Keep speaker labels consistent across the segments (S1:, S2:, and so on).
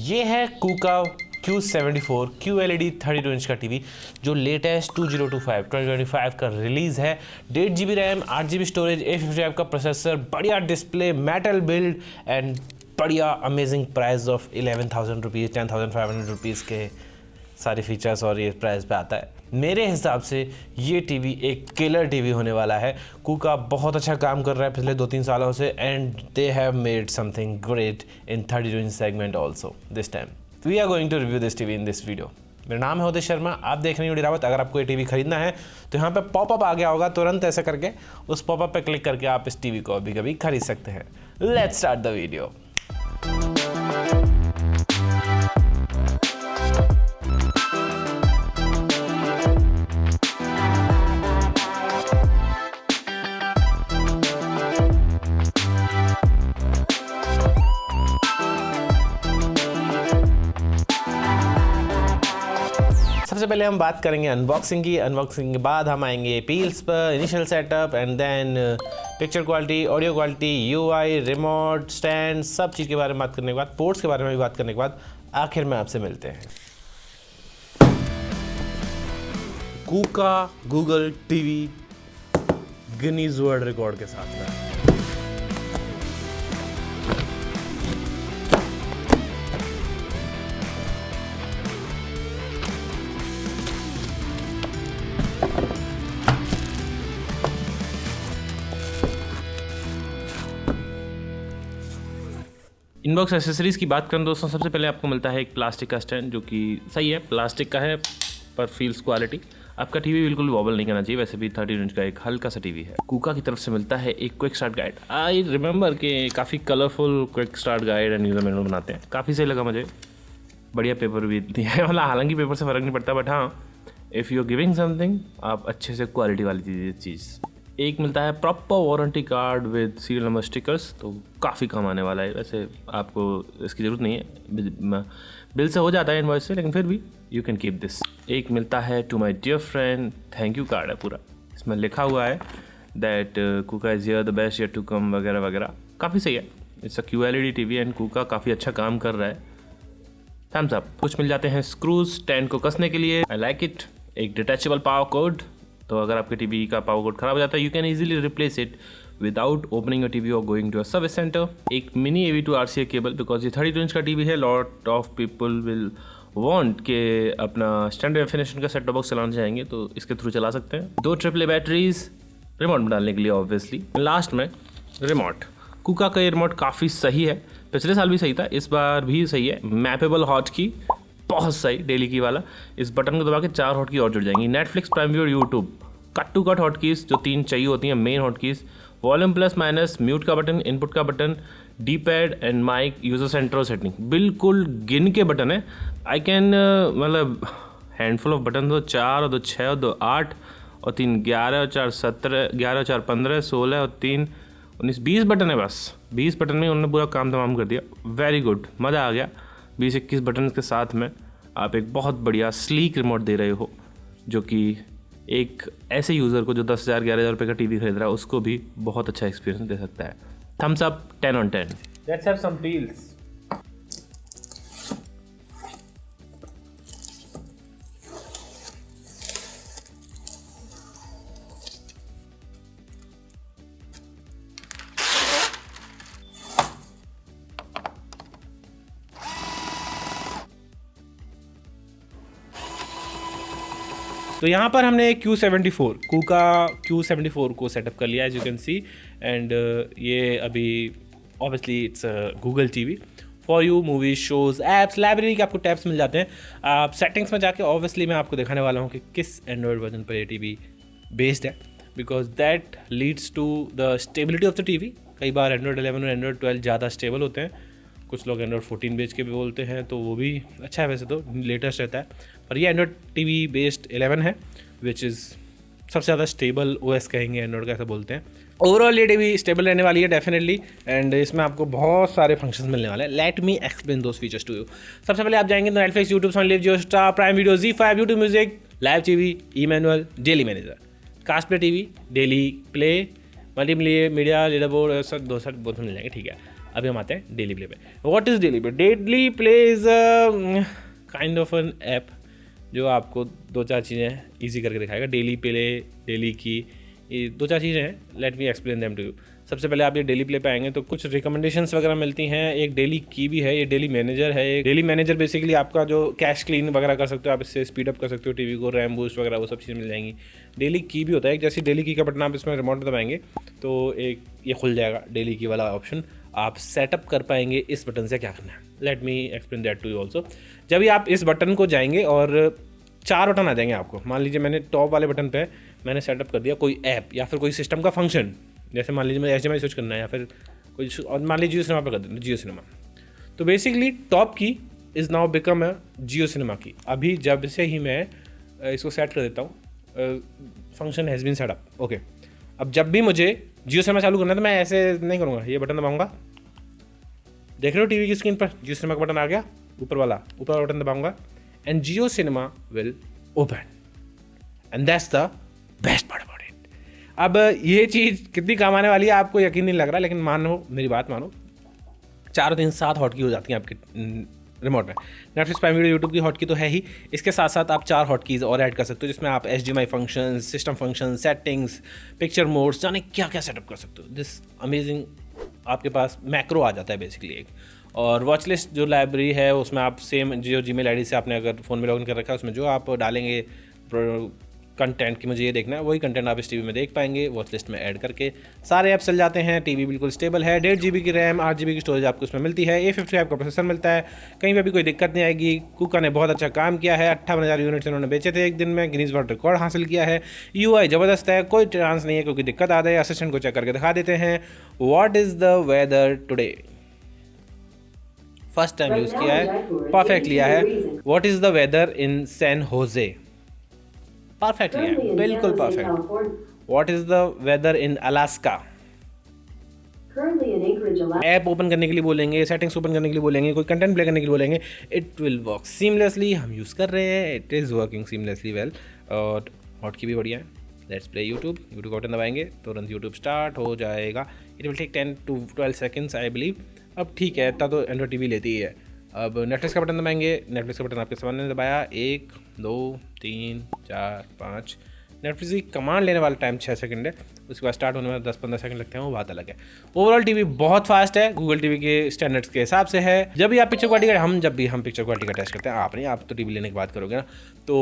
S1: ये है कूका Q74 QLED 32 inch का टीवी जो लेटेस्ट 2025 का रिलीज है। 1.5 GB रैम, 8 GB स्टोरेज, 855 का प्रोसेसर, बढ़िया डिस्प्ले, मेटल बिल्ड एंड बढ़िया amazing price of 11,000 rupees, 10,500 rupees के सारे फीचर्स और ये प्राइस पे आता है। मेरे हिसाब से ये टीवी एक किलर टीवी होने वाला है। कूका बहुत अच्छा काम कर रहा है पिछले 2-3 सालों से and they have made something great in 32 inch segment also this time. We are going to review this TV in this video. मेरा नाम है उदय शर्मा, आप देख रहे हैं यूडी रावत। अगर आपको ये टीवी खरीदना है तो यहाँ पे पॉपअप आ गया होगा, तुरंत ऐसे करके उस पॉपअप पे क्लिक करके आप इस टीवी को अभी कभी खरीद सकते हैं। Let's start the video. सबसे पहले हम बात करेंगे अनबॉक्सिंग की। अनबॉक्सिंग के बाद हम आएंगे पील्स पर, initial setup and then picture quality, audio quality, UI, remote, stand, सब चीज़ के बारे में बात करने के बाद, पोर्ट्स के बारे में भी बात करने के बाद आखिर में आपसे मिलते हैं Coocaa Google TV Guinness world record के साथ में। इनबॉक्स एसेसरीज़ की बात करें दोस्तों, सबसे पहले आपको मिलता है एक प्लास्टिक का स्टैंड जो कि सही है, प्लास्टिक का है पर फील्स क्वालिटी। आपका टीवी बिल्कुल भी वॉबल नहीं करना चाहिए, वैसे भी 32 इंच का एक हल्का सा टीवी है। कूका की तरफ से मिलता है एक quick start guide. I remember कि काफ़ी colourful quick start guide and user manual बनाते हैं, काफ़ी सही लगा मुझे। बढ़िया पेपर भी दिया है, मतलब हालांकि पेपर से फ़र्क नहीं पड़ता, बट हाँ इफ़ यू गिविंग समथिंग आप अच्छे से क्वालिटी वाली चीज़। एक मिलता है proper warranty card with serial number stickers, तो काफ़ी काम आने वाला है। वैसे आपको इसकी ज़रूरत नहीं है, बिल से हो जाता है इनवॉइस से, लेकिन फिर भी यू कैन कीप दिस। एक मिलता है to my dear friend thank you card है पूरा, इसमें लिखा हुआ है that Coocaa is here the best yet to come वगैरह वगैरह, काफ़ी सही है। It's a QLED TV and Coocaa काफ़ी अच्छा काम कर रहा है। Thumbs up. कुछ मिल जाते हैं स्क्रूज स्टैंड को कसने के लिए, आई लाइक इट। एक डिटैचेबल पावर कोड, तो अगर आपके टीवी का पावर कोड खराब हो जाता है you can easily replace it without opening a TV और going to a service centre. एक mini AV to RCA cable, because ये 32 इंच का टीवी है, lot of people will want के अपना स्टैंडर्ड डेफिनेशन का सेट टॉप बॉक्स चलाना चाहेंगे तो इसके थ्रू चला सकते हैं। 2 AAA बैटरीज रिमोट में डालने के लिए ऑब्वियसली। लास्ट में रिमोट, कूका का ये रिमोट काफ़ी सही है, पिछले साल भी सही था, इस बार भी सही है। मैपेबल हॉट की बहुत सही, डेली की वाला, इस बटन को दबा के 4 हॉट की और जुड़ जाएंगी। Netflix, prime video, YouTube, cut to cut hot keys जो 3 चाहिए होती हैं, main hot keys, volume plus minus, mute का बटन, इनपुट का button, D pad and mic, user centre setting, बिल्कुल गिन के बटन है। आई कैन मतलब हैंडफुल ऑफ बटन, 2 4 और 2 6 और 2 8 और 3 11 और 4 17, 11 और 4 15, 16 और 3 19, 20 बटन है बस। 20 बटन में उन्होंने पूरा काम तमाम कर दिया। वेरी गुड, मज़ा आ गया। 20-21 बटन के साथ में आप एक बहुत बढ़िया स्लीक रिमोट दे रहे हो, जो कि एक ऐसे यूज़र को जो 10,000 11,000 रुपये का टीवी खरीद रहा है उसको भी बहुत अच्छा एक्सपीरियंस दे सकता है। Thumbs up 10 on 10। Let's have some peels. तो यहाँ पर हमने Q74 कूका Q74 को सेटअप कर लिया, as you can see. And ये अभी obviously it's Google TV for you, movies, shows, apps, library के आपको टैब्स मिल जाते हैं। आप सेटिंग्स में जाके ऑब्वियसली मैं आपको दिखाने वाला हूँ कि किस एंड्रॉयड वर्जन पर ये टीवी बेस्ड है, because that leads to the stability of the TV. कई बार एंड्रॉयड 11 और एंड्रॉयड 12 ज़्यादा स्टेबल होते हैं, कुछ लोग एंड्रॉयड 14 बेच के भी बोलते हैं, तो वो भी अच्छा है, वैसे तो लेटेस्ट रहता है। पर ये एंड्रॉयड टीवी बेस्ड 11 है, विच इज़ सबसे ज़्यादा स्टेबल OS कहेंगे एंड्रॉयड का, ऐसा बोलते हैं। ओवरऑल ये टीवी स्टेबल रहने वाली है डेफिनेटली, एंड इसमें आपको बहुत सारे फंक्शंस मिलने वाले हैं। Let me explain those features to you. सबसे पहले आप जाएंगे तो Netflix, YouTube, Sony Liv, Jio star, Prime Video, ZEE5, YouTube music, live TV, e manual, daily manager, cast play TV, daily play, multi media, leader board, सब 2 बहुत मिल जाएंगे, ठीक है। अभी हम आते हैं डेली प्ले पे। What is daily play? Daily play is kind of an app जो आपको 2-4 चीज़ें ईजी करके दिखाएगा। डेली प्ले, डेली की, ये 2-4 चीज़ें हैं। Let me explain them to you. सबसे पहले आप ये डेली प्ले पे आएंगे तो कुछ रिकमेंडेशंस वगैरह मिलती हैं। एक डेली की भी है, ये डेली मैनेजर है। एक डेली मैनेजर बेसिकली आपका जो कैश क्लीन वगैरह कर सकते हो, आप इससे स्पीड अप कर सकते हो टीवी को, रैम बूस्ट वगैरह वो सब चीज़ें मिल जाएंगी। डेली की भी होता है, जैसे डेली की का बटन आप इसमें रिमोट में दबाएंगे तो एक ये खुल जाएगा डेली की वाला ऑप्शन। आप सेटअप कर पाएंगे इस बटन से क्या करना है। Let me explain that to you also. जब भी आप इस बटन को जाएंगे और 4 बटन आ जाएंगे आपको। मान लीजिए मैंने टॉप वाले बटन पे मैंने सेटअप कर दिया कोई ऐप या फिर कोई सिस्टम का फंक्शन, जैसे मान लीजिए मैं HDMI स्विच करना है या फिर कोई, और मान लीजिए जियो सिनेमा पर कर दें, जियो सिनेमा। तो बेसिकली टॉप की is now become a Jio cinema की। अभी जब से ही मैं इसको सेट कर देता हूँ, function has been setup, okay. अब जब भी मुझे जियो सिनेमा चालू करना है तो मैं ऐसे नहीं करूँगा, ये बटन दबाऊँगा, देख रहे हो टीवी की स्क्रीन पर जियो सिनेमा का बटन आ गया, ऊपर वाला बटन दबाऊँगा and Jio cinema will open and that's the best part about it. अब ये चीज़ कितनी काम आने वाली है आपको यकीन नहीं लग रहा, लेकिन मानो मेरी बात मानो, 4 दिन 7 हॉटकी हो जाती हैं आपके रिमोट में। नेटफ्लिक्स प्राइम वीडियो, यूट्यूब की हॉटकी तो है ही, इसके साथ साथ आप 4 हॉटकीज़ और ऐड कर सकते हो जिसमें आप HDMI function, system function, settings, picture modes, जाने क्या क्या सेटअप कर सकते हो। दिस अमेजिंग, आपके पास मैक्रो आ जाता है बेसिकली एक। और वॉच लिस्ट जो लाइब्रेरी है उसमें आप सेम जो Gmail ID से आपने अगर फ़ोन में लॉगिन कर रखा है उसमें जो आप डालेंगे कंटेंट कि मुझे ये देखना है, वही कंटेंट आप इस टीवी में देख पाएंगे वॉच लिस्ट में ऐड करके। सारे ऐप चल जाते हैं, टीवी बिल्कुल स्टेबल है। 1.5 GB की रैम, 8 GB की स्टोरेज आपको इसमें मिलती है। A55 का प्रोसेसर मिलता है, कहीं पे भी कोई दिक्कत नहीं आएगी। कुका ने बहुत अच्छा काम किया है, 58,000 यूनिट्स इन्होंने बेचे थे एक दिन में, गिनीज वर्ल्ड रिकॉर्ड हासिल किया है। UI ज़बरदस्त है, कोई चांस नहीं है क्योंकि दिक्कत आ जाए। असिस्टेंट को चेक करके दिखा देते हैं। What is the weather today? First time use किया है, परफेक्ट लिया है। What is the weather in San Jose? Perfect लिया है, बिल्कुल perfect. What is the weather in Alaska? App open करने के लिए बोलेंगे, सेटिंग्स ओपन करने के लिए बोलेंगे, कोई कंटेंट प्ले करने के लिए बोलेंगे, इट विल वर्क सीमलेसली। हम यूज़ कर रहे हैं, it is working seamlessly well. और हॉटकी भी बढ़िया है। लेट्स प्ले यूट्यूब का बटन दबाएंगे तुरंत यूट्यूब स्टार्ट हो जाएगा। It will take 10 to 12 seconds I believe. अब ठीक है, इतना तो एंड्रॉइड टीवी लेती ही है। अब नेटफ्लिक्स का बटन दबाएंगे, नेटफ्लिक्स का बटन आपके सामने दबाया, 1 2 3 4 5। नेटफ्लिक्स की कमांड लेने वाला टाइम 6 सेकंड है, उसके बाद स्टार्ट होने में 10-15 सेकंड लगते हैं, वो बात अलग है। ओवरऑल टीवी बहुत फास्ट है, गूगल टीवी के स्टैंडर्ड्स के हिसाब से है। जब भी आप पिक्चर क्वालिटी का हम पिक्चर क्वालिटी का टेस्ट करते हैं, आप तो टीवी लेने की बात करोगे ना, तो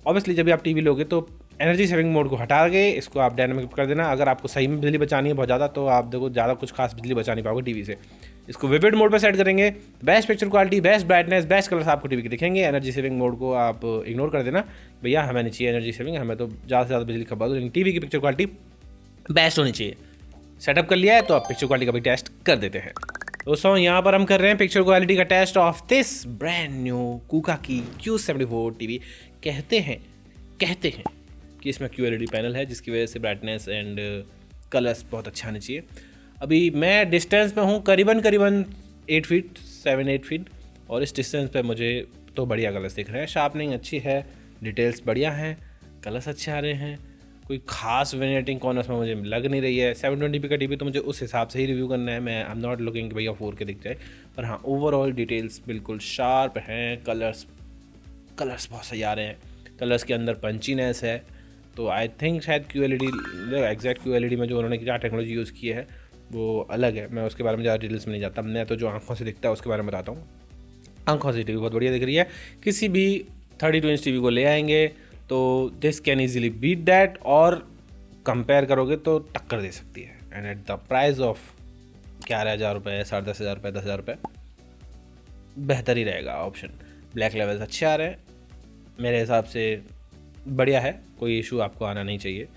S1: ऑब्वियसली जब भी आप टीवी लोगे तो एनर्जी सेविंग मोड को हटा के इसको आप डायनामिक कर देना। अगर आपको सही में बिजली बचानी है बहुत ज़्यादा, तो आप देखो ज़्यादा कुछ खास बिजली बचा नहीं पाओगे टीवी से। इसको विविड मोड पर सेट करेंगे, best picture quality, best brightness, best colours आपको टीवी के दिखेंगे। एनर्जी सेविंग मोड को आप इग्नोर कर देना, भैया हमें नहीं चाहिए एनर्जी सेविंग, हमें तो ज़्यादा से ज़्यादा बिजली खपा दो, लेकिन टीवी की पिक्चर क्वालिटी बेस्ट होनी चाहिए। सेटअप कर लिया है तो आप पिक्चर क्वालिटी का भी टेस्ट कर देते हैं। दोस्तों यहाँ पर हम कर रहे हैं पिक्चर क्वालिटी का test of this brand new Coocaa की Q74 टीवी। कहते हैं कि इसमें QLED पैनल है जिसकी वजह से ब्राइटनेस एंड कलर्स बहुत अच्छा आने चाहिए। अभी मैं डिस्टेंस में हूँ करीबन 8 फीट 7-8 फीट, और इस डिस्टेंस पे मुझे तो बढ़िया कलर्स दिख रहे हैं। शार्पनिंग अच्छी है, डिटेल्स बढ़िया हैं, कलर्स अच्छे आ रहे हैं, कोई खास वेरिएटिंग कॉर्नर्स में मुझे लग नहीं रही है। 720p का टीवी तो मुझे उस हिसाब से ही रिव्यू करना है, मैं आई एम नॉट लुकिंग भैया 4K दिख जाए, पर हाँ ओवरऑल डिटेल्स बिल्कुल शार्प हैं। कलर्स बहुत सही आ रहे हैं, कलर्स के अंदर पंचीनेस है। तो आई थिंक शायद QLED, एग्जैक्ट QLED में जो उन्होंने क्या टेक्नोलॉजी यूज़ की है वो अलग है, मैं उसके बारे में ज़्यादा डिटेल्स में नहीं जाता। मैं तो जो आंखों से दिखता है उसके बारे में बताता हूँ। आंखों से टीवी बहुत बढ़िया दिख रही है। किसी भी 32 इंच टीवी को ले आएंगे तो this can easily beat that, और कंपेयर करोगे तो टक्कर दे सकती है। And at the price of 11,000 रुपये, 10,500 रुपये, 10,000 रुपये, बेहतर ही रहेगा ऑप्शन। ब्लैक लेवल्स अच्छे आ रहे हैं, मेरे हिसाब से बढ़िया है, कोई इशू आपको आना नहीं चाहिए।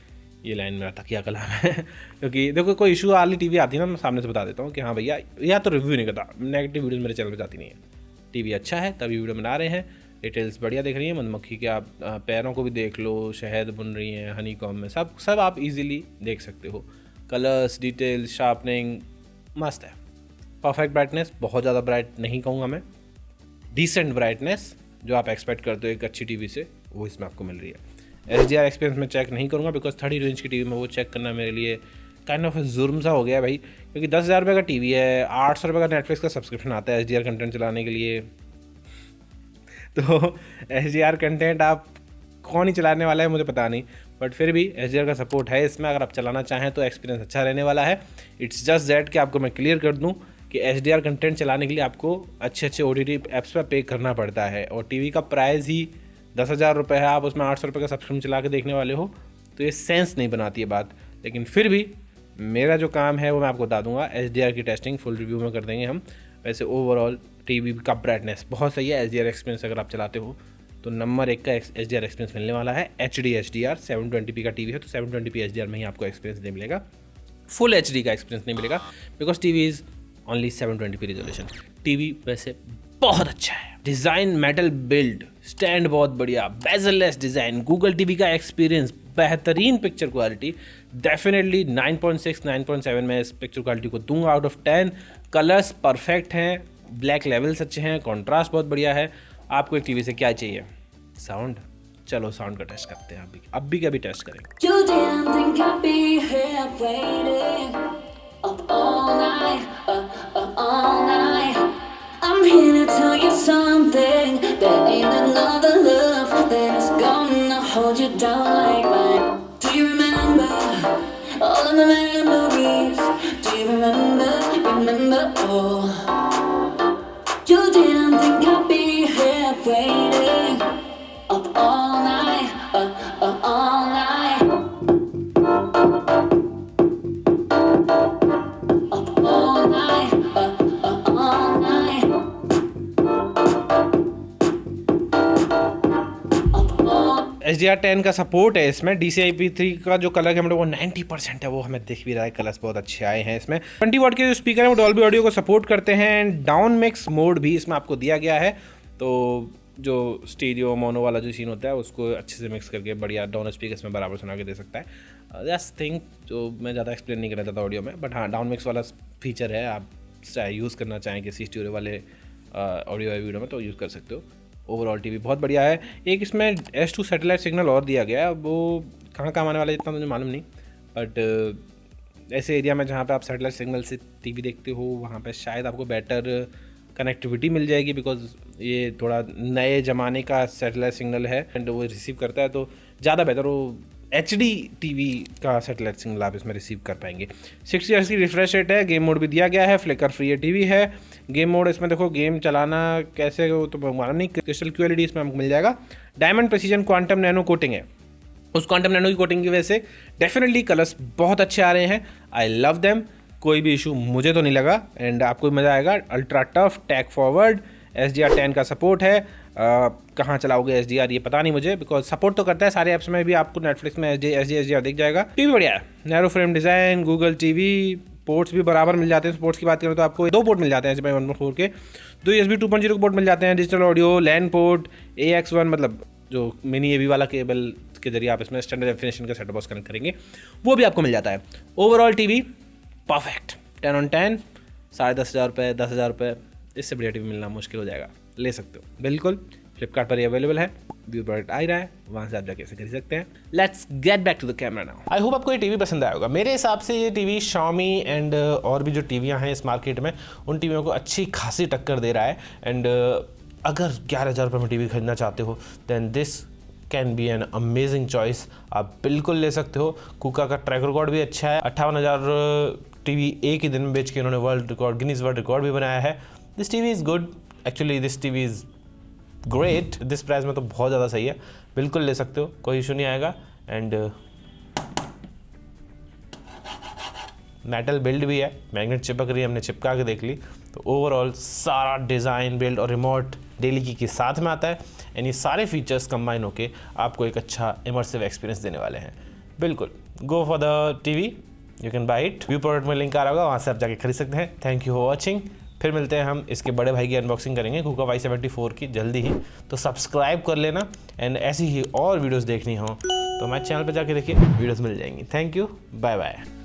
S1: ये लाइन मेरा तकिया कलाम है क्योंकि देखो कोई इशू वाली टीवी आती है ना, मैं सामने से बता देता हूँ कि हाँ भैया, या तो रिव्यू नहीं करता, नेगेटिव वीडियोस मेरे चैनल पर जाती नहीं है। टीवी अच्छा है तभी वीडियो बना रहे हैं, डिटेल्स बढ़िया दिख रही है। मधुमक्खी के आप पैरों को भी देख लो, शहद बुन रही हैं हनी कॉम में, सब आप इजीली देख सकते हो। कलर्स, डिटेल्स, शार्पनिंग मस्त है। परफेक्ट ब्राइटनेस, बहुत ज़्यादा ब्राइट नहीं कहूँगा मैं, डिसेंट ब्राइटनेस जो आप एक्सपेक्ट करते हो एक अच्छी टीवी से, वो इसमें आपको मिल रही है। HDR एक्सपीरियंस में चेक नहीं करूँगा बिकॉज 32 इंच की टीवी में वो चेक करना मेरे लिए
S2: काइंड ऑफ जुर्म सा हो गया भाई, क्योंकि 10,000 रुपये का टीवी है, 800 रुपये का नेटफ्लिक्स का सब्सक्रिप्शन आता है HDR कंटेंट चलाने के लिए। तो HDR कंटेंट आप कौन ही चलाने वाला है मुझे पता नहीं, बट फिर भी HDR का सपोर्ट है इसमें। अगर आप चलाना चाहें तो एक्सपीरियंस अच्छा रहने वाला है। इट्स जस्ट दैट कि आपको मैं क्लियर कर दूं कि HDR कंटेंट चलाने के लिए आपको अच्छे OTT ऐप्स पर पे करना पड़ता है, और टीवी का प्राइस ही 10,000 रुपये है, आप उसमें 800 रुपये का सब्सक्रिप्शन चला के देखने वाले हो, तो ये सेंस नहीं बनाती है बात। लेकिन फिर भी मेरा जो काम है वो मैं आपको बता दूंगा। HDR की टेस्टिंग फुल रिव्यू में कर देंगे हम। वैसे ओवरऑल टीवी का ब्राइटनेस बहुत सही है। HDR एक्सपीरियंस अगर आप चलाते हो तो नंबर 1 का HDR एक्सपीरियंस मिलने वाला है। HD HDR 720p का टीवी है तो 720p HDR में ही आपको एक्सपीरियंस नहीं मिलेगा, फुल HD का एक्सपीरियंस नहीं मिलेगा, because TV is only 720p resolution. TV वैसे बहुत अच्छा है, डिज़ाइन मेटल बिल्ड, स्टैंड बहुत बढ़िया, बेजललेस डिज़ाइन, गूगल टीवी का एक्सपीरियंस, बेहतरीन पिक्चर क्वालिटी। डेफिनेटली 9.6 9.7 में इस पिक्चर क्वालिटी को दूंगा आउट ऑफ 10। कलर्स परफेक्ट हैं, ब्लैक लेवल्स अच्छे हैं, कॉन्ट्रास्ट बहुत बढ़िया है। आपको एक टीवी से क्या चाहिए? साउंड। चलो साउंड का टेस्ट करते हैं, अब भी क्या भी टेस्ट करेंगे।
S3: You didn't think I'd be here waiting up all night, all night. I'm here to tell you something. There ain't another love that is gonna hold you down like mine. Do you remember all of the memories? Do you remember all? You didn't think I'd be here waiting up all night, all night. Up all night, all night. Up all
S2: HDR 10 का support है इसमें। DCI-P3 का जो colour है वो 90% है, वो हमें दिख भी रहा है। कलर्स बहुत अच्छे आए हैं इसमें। 20 वॉट के जो स्पीकर हैं वो डॉल्बी ऑडियो को सपोर्ट करते हैं। डाउन मिक्स मोड भी इसमें आपको दिया गया है, तो जो स्टीरियो मोनो वाला जो सीन होता है उसको अच्छे से मिक्स करके बढ़िया डाउन स्पीकर में बराबर सुना के दे सकता है। जस्ट थिंक जो मैं ज़्यादा एक्सप्लेन नहीं करना चाहता ऑडियो में, बट हाँ डाउन मिक्स वाला फीचर है। आप चाहे यूज़ करना चाहें किसी स्टीरियो वाले ऑडियो या वीडियो में तो यूज़ कर सकते हो। ओवरऑल टीवी बहुत बढ़िया है। एक इसमें S2 सैटेलाइट सिग्नल और दिया गया है, वो कहाँ काम आने वाला है इतना मुझे मालूम नहीं, बट ऐसे एरिया में जहाँ पे आप सैटेलाइट सिग्नल से टीवी देखते हो वहाँ पे शायद आपको बेटर कनेक्टिविटी मिल जाएगी, बिकॉज ये थोड़ा नए ज़माने का सैटेलाइट सिग्नल है एंड वो रिसीव करता है, तो ज़्यादा बेहतर वो HD टीवी का सैटेलाइट सिग्नल आप इसमें रिसीव कर पाएंगे। 60 Hz की रिफ्रेश रेट है, गेम मोड भी दिया गया है, फ्लिकर फ्री टीवी है। गेम मोड इसमें देखो गेम चलाना कैसे हो तो मालूम नहीं, क्रिस्टल QLED इसमें हमको मिल जाएगा। Diamond precision quantum nano coating है, उस क्वांटम नैनो की कोटिंग की वजह से डेफिनेटली कलर्स बहुत अच्छे आ रहे हैं। आई लव देम, कोई भी इशू मुझे तो नहीं लगा एंड आपको मज़ा आएगा। Ultra tough tag forward HDR 10 का सपोर्ट है। कहाँ चलाओगे HDR ये पता नहीं मुझे, बिकॉज सपोर्ट तो करता है सारे ऐप्स में भी, आपको नेटफ्लिक्स में HDR दिख जाएगा। टीवी बढ़िया है, narrow frame design, Google TV, ports भी बराबर मिल जाते हैं। पोर्ट्स की बात करें तो आपको 2 पोर्ट मिल जाते हैं HDMI 1.4 के, 2 USB 2.0 के पोर्ट मिल जाते हैं, digital audio, LAN port, AX1 मतलब जो मिनी AV वाला केबल के जरिए आप इसमें स्टैंडर्ड डेफिनेशन का सेटअप बॉक्स कनेक्ट करेंगे वो भी आपको मिल जाता है। ओवरऑल टीवी परफेक्ट, 10 on 10, 10,500 रुपये, 10,000 रुपये, इससे बढ़िया टीवी मिलना मुश्किल हो जाएगा। ले सकते हो बिल्कुल, फ्लिपकार्ट पर ये अवेलेबल है, व्यू प्रोडक्ट आ ही रहा है, वहाँ से आप जाके ऐसे खरीद सकते हैं। Let's get back to the camera now. I hope आपको ये टीवी पसंद आया होगा। मेरे हिसाब से ये टीवी Xiaomi एंड और भी जो टीवियाँ हैं इस मार्केट में उन टीवियों को अच्छी खासी टक्कर दे रहा है। एंड अगर 11,000 रुपये में टीवी खरीदना चाहते हो then this can be an amazing choice, आप बिल्कुल ले सकते हो। कुका का ट्रैक रिकॉर्ड भी अच्छा है, 58,000 टीवी एक ही दिन में बेच के उन्होंने world record, Guinness world record भी बनाया है। This TV is good, actually this TV is great. This price में तो बहुत ज़्यादा सही है, बिल्कुल ले सकते हो, कोई इशू नहीं आएगा। एंड मेटल बिल्ड भी है, मैग्नेट चिपक रही है, हमने चिपका के देख ली। तो ओवरऑल सारा डिज़ाइन, बिल्ड और रिमोट डेली की साथ में आता है एंड ये सारे फीचर्स कंबाइन होके आपको एक अच्छा इमर्सिव एक्सपीरियंस देने वाले हैं। बिल्कुल go for the TV, you can buy it. View product में लिंक आ रहा होगा, वहाँ से आप जाके खरीद सकते हैं। Thank you for watching. फिर मिलते हैं हम, इसके बड़े भाई की अनबॉक्सिंग करेंगे कुका Y74 की जल्दी ही, तो सब्सक्राइब कर लेना एंड ऐसी ही और वीडियोस देखनी हो तो हमारे चैनल पर जाके देखिए, वीडियोस मिल जाएंगी। Thank you, bye bye.